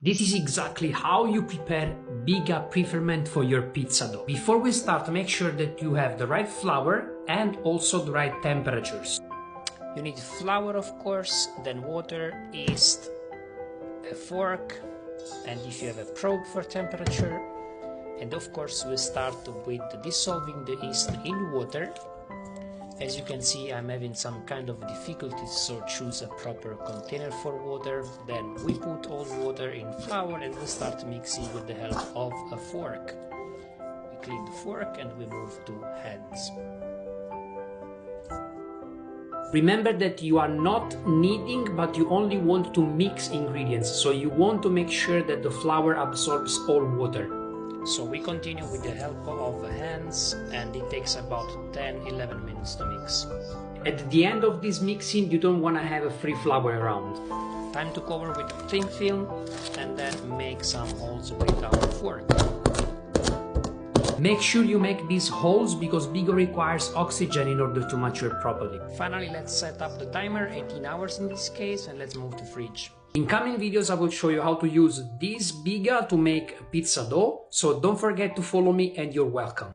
This is exactly how you prepare biga pre-ferment for your pizza dough. Before we start, make sure that you have the right flour and also the right temperatures. You need flour, of course, then water, yeast, a fork, and if you have a probe for temperature. And of course we start with dissolving the yeast in water. As you can see, I'm having some kind of difficulties, so choose a proper container for water. Then we put all the water in flour and we start mixing with the help of a fork. We clean the fork and we move to hands. Remember that you are not kneading, but you only want to mix ingredients, so you want to make sure that the flour absorbs all water. So we continue with the help of the hands, and it takes about 10-11 minutes to mix. At the end of this mixing, you don't want to have a free flour around. Time to cover with thin film and then make some holes with our fork. Make sure you make these holes because biga requires oxygen in order to mature properly. Finally, let's set up the timer, 18 hours in this case, and let's move to fridge. In coming videos I will show you how to use this biga to make pizza dough, so don't forget to follow me and you're welcome.